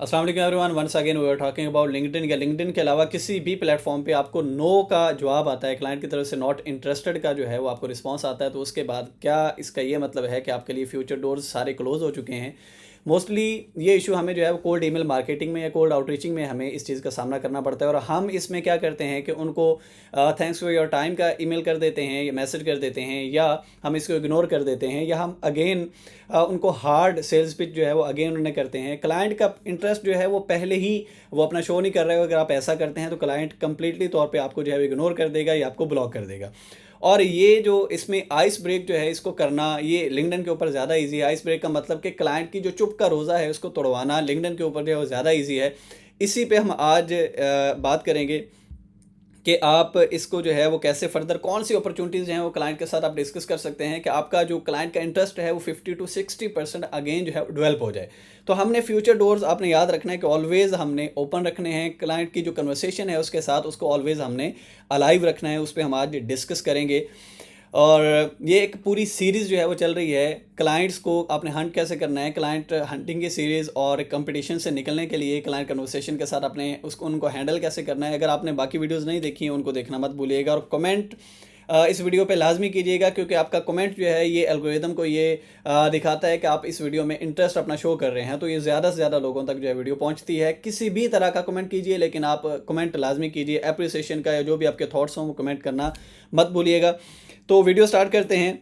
अस्सलाम वालेकुम everyone, once again we are talking about LinkedIn. या लिंक्डइन के अलावा किसी भी प्लेटफॉर्म पे आपको नो का जवाब आता है, क्लाइंट की तरफ से नॉट इंटरेस्टेड का जो है वो आपको रिस्पांस आता है, तो उसके बाद क्या इसका ये मतलब है कि आपके लिए फ्यूचर डोर्स सारे क्लोज हो चुके हैं। मोस्टली ये इशू हमें जो है वो कोल्ड ईमेल मार्केटिंग में या कोल्ड आउटरीचिंग में हमें इस चीज़ का सामना करना पड़ता है, और हम इसमें क्या करते हैं कि उनको थैंक्स फॉर योर टाइम का ईमेल कर देते हैं या मैसेज कर देते हैं, या हम इसको इग्नोर कर देते हैं, या हम अगेन उनको हार्ड सेल्स पिच जो है वो अगेन उन्हें करते हैं। क्लाइंट का इंटरेस्ट जो है वो पहले ही वो अपना शो नहीं कर रहा है। अगर आप ऐसा करते हैं तो क्लाइंट कंप्लीटली तौर पे आपको जो है वो इग्नोर कर देगा या आपको ब्लॉक कर देगा। और ये जो इसमें आइस ब्रेक जो है इसको करना, ये लिंक्डइन के ऊपर ज़्यादा इजी है। आइस ब्रेक का मतलब कि क्लाइंट की जो चुप का रोज़ा है उसको तोड़वाना लिंक्डइन के ऊपर जो है वो ज़्यादा इजी है। इसी पे हम आज बात करेंगे कि आप इसको जो है वो कैसे फर्दर कौन सी अपॉर्चुनिटीज़ जो हैं वो क्लाइंट के साथ आप डिस्कस कर सकते हैं कि आपका जो क्लाइंट का इंटरेस्ट है वो 50 to 60% अगेन जो है डेवलप हो जाए। तो हमने फ्यूचर डोर्स आपने याद रखना है कि ऑलवेज़ हमने ओपन रखने हैं। क्लाइंट की जो कन्वर्सेशन है उसके साथ उसको ऑलवेज़ हमने अलाइव रखना है। उस पर हम आज डिस्कस करेंगे। और ये एक पूरी सीरीज़ जो है वो चल रही है, क्लाइंट्स को आपने हंट कैसे करना है, क्लाइंट हंटिंग की सीरीज़, और कंपटीशन से निकलने के लिए क्लाइंट कन्वर्सेशन के साथ आपने उसको उनको हैंडल कैसे करना है। अगर आपने बाकी वीडियोस नहीं देखी हैं उनको देखना मत भूलिएगा, और कमेंट इस वीडियो पे लाजमी कीजिएगा, क्योंकि आपका कमेंट जो है ये एल्गोरिदम को ये दिखाता है कि आप इस वीडियो में इंटरेस्ट अपना शो कर रहे हैं, तो ये ज़्यादा से ज़्यादा लोगों तक जो है वीडियो पहुंचती है। किसी भी तरह का कमेंट कीजिए, लेकिन आप कमेंट लाजमी कीजिए, अप्रिसिएशन का या जो भी आपके थॉट्स हों वो कमेंट करना मत भूलिएगा। तो वीडियो स्टार्ट करते हैं।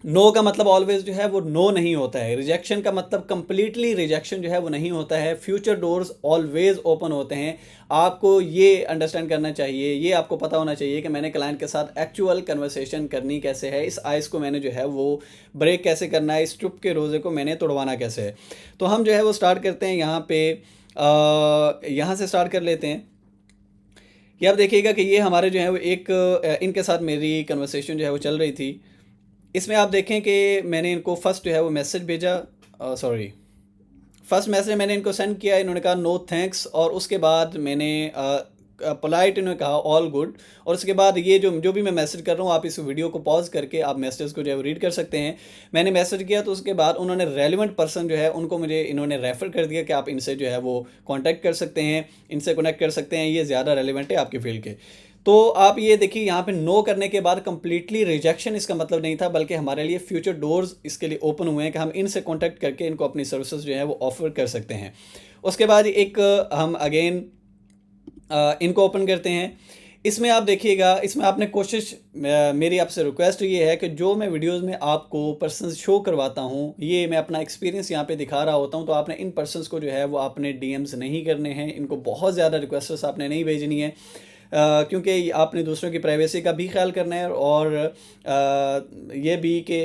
नो का मतलब ऑलवेज जो है वो नो नहीं होता है। रिजेक्शन का मतलब कंप्लीटली रिजेक्शन जो है वो नहीं होता है। फ्यूचर डोर्स ऑलवेज ओपन होते हैं। आपको ये अंडरस्टैंड करना चाहिए, ये आपको पता होना चाहिए कि मैंने क्लाइंट के साथ एक्चुअल कन्वर्सेशन करनी कैसे है, इस आइस को मैंने जो है वो ब्रेक कैसे करना है, इस चुप के रोज़े को मैंने तोड़वाना कैसे है। तो हम जो है वो स्टार्ट करते हैं यहाँ पे, यहाँ से स्टार्ट कर लेते हैं। ये आप देखिएगा कि ये हमारे जो है वो एक इनके साथ मेरी कन्वर्सेशन जो है वो चल रही थी। इसमें आप देखें कि मैंने इनको फर्स्ट जो है वो मैसेज भेजा, सॉरी, फर्स्ट मैसेज मैंने इनको सेंड किया, इन्होंने कहा नो थैंक्स, और उसके बाद मैंने पोलाइट इन्होंने कहा ऑल गुड, और उसके बाद ये जो जो भी मैं मैसेज कर रहा हूँ आप इस वीडियो को पॉज करके आप मैसेज को जो है वो रीड कर सकते हैं। मैंने मैसेज किया तो उसके बाद उन्होंने रेलिवेंट पर्सन जो है उनको मुझे इन्होंने रेफ़र कर दिया कि आप इनसे जो है वो कॉन्टैक्ट कर सकते हैं, इनसे कनेक्ट कर सकते हैं, ये ज़्यादा रेलिवेंट है आपकी फील्ड के। तो आप ये देखिए यहाँ पे नो करने के बाद कंप्लीटली रिजेक्शन इसका मतलब नहीं था, बल्कि हमारे लिए फ्यूचर डोर्स इसके लिए ओपन हुए हैं कि हम इनसे कॉन्टैक्ट करके इनको अपनी सर्विसेज जो है वो ऑफर कर सकते हैं। उसके बाद एक हम अगेन इनको ओपन करते हैं। इसमें आप देखिएगा, इसमें आपने कोशिश, मेरी आपसे रिक्वेस्ट ये है कि जो मैं वीडियोस में आपको पर्सन्स शो करवाता हूँ, ये मैं अपना एक्सपीरियंस यहाँ पे दिखा रहा होता हूँ, तो आपने इन पर्सन्स को जो है वो आपने डीएम्स नहीं करने हैं, इनको बहुत ज़्यादा रिक्वेस्ट्स आपने नहीं भेजनी है, क्योंकि आपने दूसरों की प्राइवेसी का भी ख्याल करना है, और ये भी कि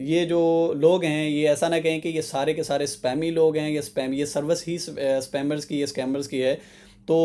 ये जो लोग हैं ये ऐसा ना कहें कि ये सारे के सारे स्पैमी लोग हैं, ये सर्विस ही स्पैमर्स की, ये स्कैमर्स की है। तो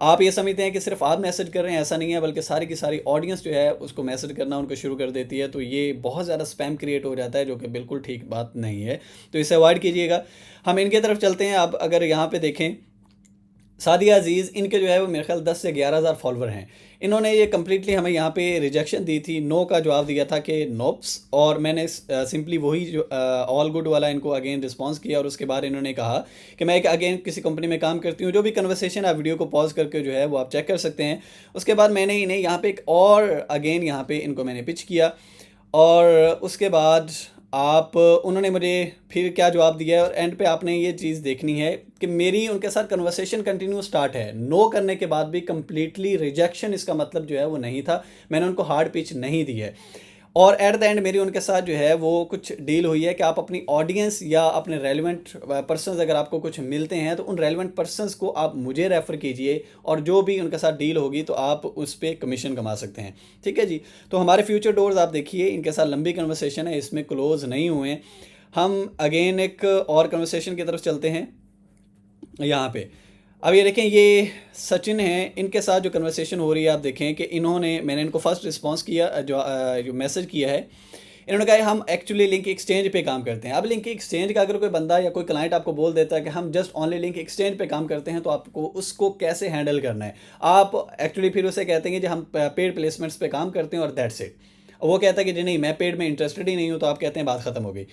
आप ये समझते हैं कि सिर्फ आप मैसेज कर रहे हैं, ऐसा नहीं है, बल्कि सारी की सारी ऑडियंस जो है उसको मैसेज करना उनको शुरू कर देती है, तो ये बहुत ज़्यादा स्पैम क्रिएट हो जाता है, जो कि बिल्कुल ठीक बात नहीं है, तो इसे अवॉइड कीजिएगा। हम इनके तरफ चलते हैं। आप अगर यहाँ पे देखें, सादिया अजीज़, इनके जो है वो मेरे ख्याल 10 से 11,000 फॉलोवर हैं। इन्होंने ये कम्प्लीटली हमें यहाँ पे रिजेक्शन दी थी, नो का जवाब दिया था कि नोप्स, और मैंने सिंपली वही जो ऑल गुड वाला इनको अगेन रिस्पांस किया, और उसके बाद इन्होंने कहा कि मैं एक अगेन किसी कंपनी में काम करती हूँ। जो भी कन्वर्सेशन आप वीडियो को पॉज करके जो है वो आप चेक कर सकते हैं। उसके बाद मैंने इन्हें यहाँ पे एक और अगेन यहाँ पे इनको मैंने पिच किया, और उसके बाद आप उन्होंने मुझे फिर क्या जवाब दिया है, और एंड पे आपने ये चीज़ देखनी है कि मेरी उनके साथ कन्वर्सेशन कंटिन्यू स्टार्ट है। नो करने के बाद भी कंप्लीटली रिजेक्शन इसका मतलब जो है वो नहीं था, मैंने उनको हार्ड पिच नहीं दी है। और एट द एंड मेरी उनके साथ जो है वो कुछ डील हुई है कि आप अपनी ऑडियंस या अपने रेलिवेंट पर्सन्स अगर आपको कुछ मिलते हैं तो उन रेलिवेंट पर्सन्स को आप मुझे रेफ़र कीजिए, और जो भी उनके साथ डील होगी तो आप उस पर कमीशन कमा सकते हैं। ठीक है जी। तो हमारे फ्यूचर डोर्स आप देखिए, इनके साथ लंबी कन्वर्सेशन है, इसमें क्लोज नहीं हुए। हम अगेन एक और कन्वर्सेशन की तरफ चलते हैं। यहाँ पे अब ये देखें, ये सचिन हैं, इनके साथ जो कन्वर्सेशन हो रही है आप देखें कि इन्होंने, मैंने इनको फर्स्ट रिस्पांस किया, जो मैसेज किया है, इन्होंने कहा है हम एक्चुअली लिंक एक्सचेंज पे काम करते हैं। अब लिंक एक्सचेंज का अगर कोई बंदा या कोई क्लाइंट आपको बोल देता है कि हम जस्ट ओनली लिंक एक्सचेंज पे काम करते हैं, तो आपको उसको कैसे हैंडल करना है। आप एक्चुअली फिर उसे कहते हैं कि हम पेड प्लेसमेंट्स पे काम करते हैं और दैट्स इट। वो कहता है कि जी नहीं, मैं पेड में इंटरेस्टेड ही नहीं हूँ, तो आप कहते हैं बात ख़त्म हो गई।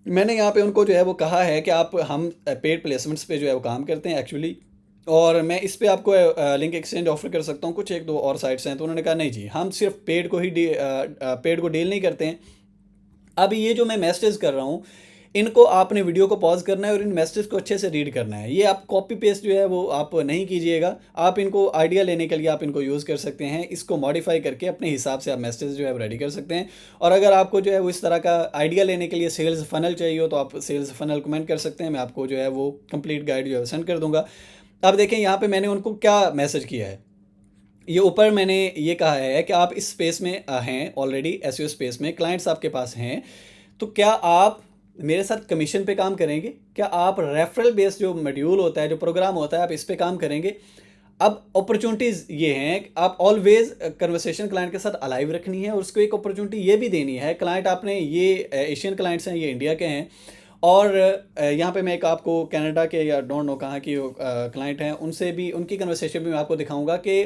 मैंने यहाँ पे उनको जो है वो कहा है कि हम पेड प्लेसमेंट्स पे जो है वो काम करते हैं एक्चुअली, और मैं इस पे आपको लिंक एक्सचेंज ऑफर कर सकता हूँ, कुछ एक दो और साइट्स हैं। तो उन्होंने कहा नहीं जी, हम सिर्फ पेड को डील नहीं करते हैं। अब ये जो मैं मैसेज कर रहा हूँ, इनको आपने वीडियो को पॉज करना है और इन मैसेज को अच्छे से रीड करना है। ये आप कॉपी पेस्ट जो है वो आप नहीं कीजिएगा। आप इनको आइडिया लेने के लिए आप इनको यूज़ कर सकते हैं, इसको मॉडिफाई करके अपने हिसाब से आप मैसेज जो है रेडी कर सकते हैं। और अगर आपको जो है वो इस तरह का आइडिया लेने के लिए सेल्स फनल चाहिए हो, तो आप सेल्स फनल कमेंट कर सकते हैं, मैं आपको जो है वो कंप्लीट गाइड जो है सेंड कर दूंगा। अब देखें यहाँ पे मैंने उनको क्या मैसेज किया है। ये ऊपर मैंने ये कहा है कि आप इस स्पेस में हैं ऑलरेडी, एसईओ स्पेस में क्लाइंट्स आपके पास हैं, तो क्या आप मेरे साथ कमीशन पे काम करेंगे? क्या आप रेफरल बेस्ड जो मॉड्यूल होता है, जो प्रोग्राम होता है, आप इस पे काम करेंगे? अब अपॉर्चुनिटीज़ ये हैं कि आप ऑलवेज कन्वर्सेशन क्लाइंट के साथ अलाइव रखनी है, और उसको एक अपॉर्चुनिटी ये भी देनी है। क्लाइंट आपने ये एशियन क्लाइंट्स हैं, ये इंडिया के हैं, और यहाँ पे मैं एक आपको कनाडा के या डोंट नो कहाँ की क्लाइंट हैं, उनसे भी उनकी कन्वर्सेशन भी मैं आपको दिखाऊंगा कि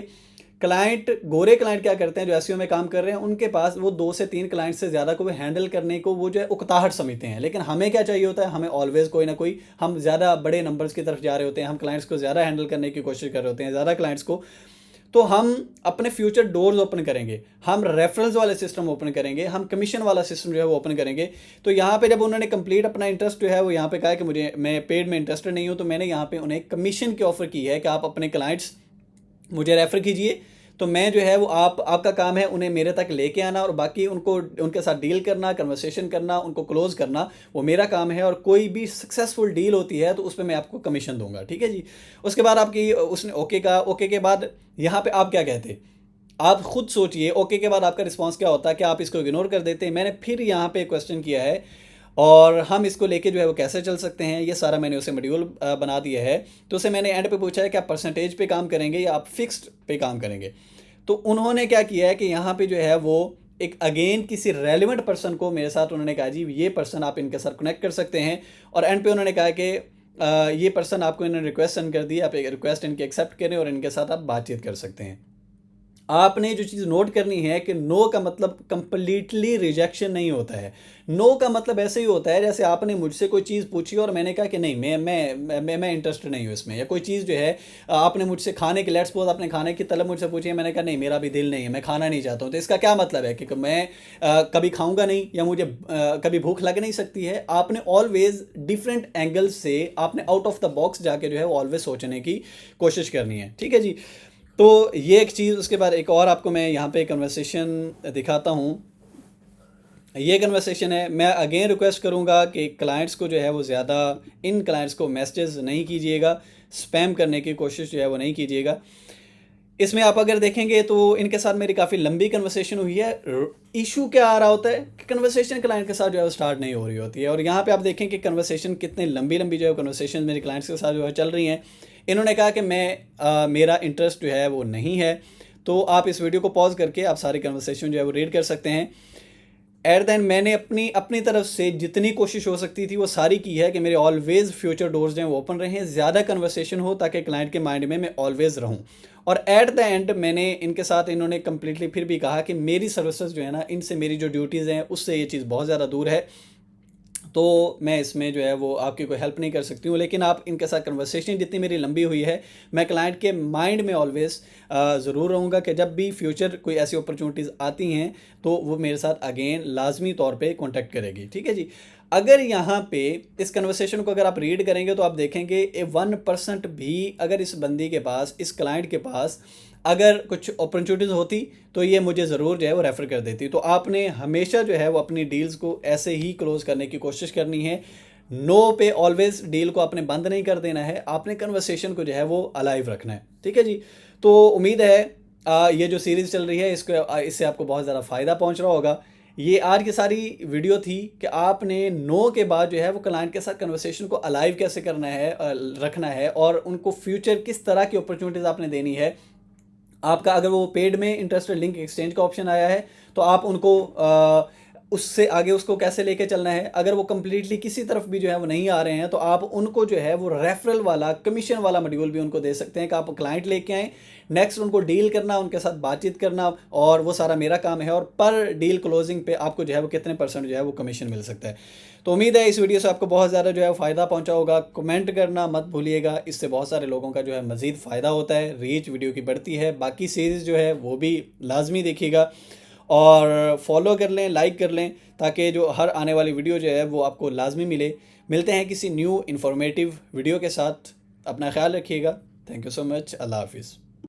क्लाइंट, गोरे क्लाइंट क्या करते हैं जो एसईओ में काम कर रहे हैं, उनके पास वो 2 से 3 क्लाइंट से ज़्यादा को हैंडल करने को वो जो है उकताहट समझते हैं। लेकिन हमें क्या चाहिए होता है, हमें ऑलवेज कोई ना कोई, हम ज़्यादा बड़े नंबर्स की तरफ जा रहे होते हैं, हम क्लाइंट्स को ज़्यादा हैंडल करने की कोशिश कर रहे होते हैं, ज़्यादा क्लाइंट्स को। तो हम अपने फ्यूचर डोर्स ओपन करेंगे, हम रेफरल्स वाले सिस्टम ओपन करेंगे, हम कमीशन वाला सिस्टम जो है वो ओपन करेंगे। तो यहाँ पे जब उन्होंने कंप्लीट अपना इंटरेस्ट जो है वो यहाँ पे कहा कि मैं पेड में इंटरेस्टेड नहीं हूँ, तो मैंने यहाँ पे उन्हें कमीशन की ऑफ़र की है कि आप अपने क्लाइंट्स मुझे रेफ़र कीजिए। तो मैं जो है वो आपका काम है उन्हें मेरे तक लेके आना, और बाकी उनको उनके साथ डील करना, कन्वर्सेशन करना, उनको क्लोज करना, वो मेरा काम है। और कोई भी सक्सेसफुल डील होती है तो उस पर मैं आपको कमीशन दूंगा, ठीक है जी। उसके बाद आपकी उसने ओके कहा। ओके के बाद यहाँ पे आप क्या कहते, आप खुद सोचिए, ओके के बाद आपका रिस्पांस क्या होता है? कि आप इसको इग्नोर कर देते हैं? मैंने फिर यहाँ पे क्वेश्चन किया है, और हम इसको लेके जो है वो कैसे चल सकते हैं, ये सारा मैंने उसे मॉड्यूल बना दिया है। तो उसे मैंने एंड पे पूछा है कि आप परसेंटेज पे काम करेंगे या आप फिक्स्ड पे काम करेंगे। तो उन्होंने क्या किया है कि यहाँ पे जो है वो एक अगेन किसी रेलिवेंट पर्सन को मेरे साथ उन्होंने कहा जी ये पर्सन आप इनके साथ कनेक्ट कर सकते हैं। और एंड पे उन्होंने कहा कि ये पर्सन आपको इन्होंने रिक्वेस्ट सेंड कर दी, आप एक रिक्वेस्ट इनकी एक्सेप्ट करें और इनके साथ आप बातचीत कर सकते हैं। आपने जो चीज़ नोट करनी है कि नो का मतलब कंप्लीटली रिजेक्शन नहीं होता है। नो का मतलब ऐसे ही होता है जैसे आपने मुझसे कोई चीज़ पूछी और मैंने कहा कि नहीं, मैं इंटरेस्टेड नहीं हूँ इसमें। या कोई चीज़ जो है आपने मुझसे खाने की, लेट्स सपोज आपने खाने की तलब मुझसे पूछी है, मैंने कहा नहीं मेरा भी दिल नहीं है, मैं खाना नहीं चाहता हूँ। तो इसका क्या मतलब है कि मैं कभी खाऊंगा नहीं, या मुझे कभी भूख लग नहीं सकती है। आपने ऑलवेज डिफरेंट एंगल से, आपने आउट ऑफ द बॉक्स जाके जो है वो ऑलवेज सोचने की कोशिश करनी है, ठीक है जी। तो ये एक चीज़। उसके बाद एक और आपको मैं यहाँ पे कन्वर्सेशन दिखाता हूँ। ये कन्वर्सेशन है। मैं अगेन रिक्वेस्ट करूँगा कि क्लाइंट्स को जो है वो ज़्यादा, इन क्लाइंट्स को मैसेजेस नहीं कीजिएगा, स्पैम करने की कोशिश जो है वो नहीं कीजिएगा। इसमें आप अगर देखेंगे तो इनके साथ मेरी काफ़ी लंबी कन्वर्सेशन हुई है। इशू क्या आ रहा होता है कि कन्वर्सेशन क्लाइंट के साथ जो है वो स्टार्ट नहीं हो रही होती है। और यहाँ पे आप देखें कि कन्वर्सेशन कितनी लंबी लंबी जो है कन्वर्सेशन मेरे क्लाइंट्स के साथ जो है चल रही हैं। इन्होंने कहा कि मेरा इंटरेस्ट जो है वो नहीं है। तो आप इस वीडियो को पॉज करके आप सारी कन्वर्सेशन जो है वो रीड कर सकते हैं। एट द एंड मैंने अपनी अपनी तरफ से जितनी कोशिश हो सकती थी वो सारी की है कि मेरे ऑलवेज फ्यूचर डोर्स जो हैं वो ओपन रहें, ज़्यादा कन्वर्सेशन हो, ताकि क्लाइंट के माइंड में मैं ऑलवेज रहूं। और एट द एंड मैंने इनके साथ, इन्होंने कम्प्लीटली फिर भी कहा कि मेरी सर्विसेज जो है ना, इनसे मेरी जो ड्यूटीज़ हैं उससे ये चीज़ बहुत ज़्यादा दूर है, तो मैं इसमें जो है वो आपकी कोई हेल्प नहीं कर सकती हूँ। लेकिन आप इनके साथ कन्वर्सेशन जितनी मेरी लंबी हुई है, मैं क्लाइंट के माइंड में ऑलवेज ज़रूर रहूँगा कि जब भी फ्यूचर कोई ऐसी अपॉर्चुनिटीज़ आती हैं तो वो मेरे साथ अगेन लाजमी तौर पे कांटेक्ट करेगी, ठीक है जी। अगर यहाँ पे इस कन्वर्सेशन को अगर आप रीड करेंगे तो आप देखेंगे 1% भी अगर इस बंदी के पास, इस क्लाइंट के पास अगर कुछ अपॉर्चुनिटीज़ होती तो ये मुझे ज़रूर जो है वो रेफ़र कर देती। तो आपने हमेशा जो है वो अपनी डील्स को ऐसे ही क्लोज़ करने की कोशिश करनी है। नो पे ऑलवेज डील को आपने बंद नहीं कर देना है, आपने कन्वर्सेशन को जो है वो अलाइव रखना है, ठीक है जी। तो उम्मीद है ये जो सीरीज़ चल रही है इससे आपको बहुत ज़्यादा फ़ायदा पहुँच रहा होगा। ये आज की सारी वीडियो थी कि आपने नो के बाद जो है वो क्लाइंट के साथ कन्वर्सेशन को अलाइव कैसे करना है, रखना है, और उनको फ्यूचर किस तरह की अपॉर्चुनिटीज़ आपने देनी है। आपका अगर वो पेड में इंटरेस्टेड लिंक एक्सचेंज का ऑप्शन आया है तो आप उनको उससे आगे उसको कैसे लेके चलना है। अगर वो कंप्लीटली किसी तरफ भी जो है वो नहीं आ रहे हैं तो आप उनको जो है वो रेफरल वाला कमीशन वाला मॉड्यूल भी उनको दे सकते हैं कि आप क्लाइंट लेके आएँ, नेक्स्ट उनको डील करना, उनके साथ बातचीत करना, और वो सारा मेरा काम है, और पर डील क्लोजिंग पे आपको जो है वो कितने % जो है वो कमीशन मिल सकता है। तो उम्मीद है इस वीडियो से आपको बहुत ज़्यादा जो है फ़ायदा पहुंचा होगा। कमेंट करना मत भूलिएगा, इससे बहुत सारे लोगों का जो है मज़ीद फ़ायदा होता है, रीच वीडियो की बढ़ती है। बाकी सीरीज़ जो है वो भी लाजमी देखिएगा और फॉलो कर लें, लाइक कर लें, ताकि जो हर आने वाली वीडियो जो है वो आपको लाजमी मिले। मिलते हैं किसी न्यू इन्फॉर्मेटिव वीडियो के साथ। अपना ख्याल रखिएगा। Thank you so much. अल्लाह हाफिज़।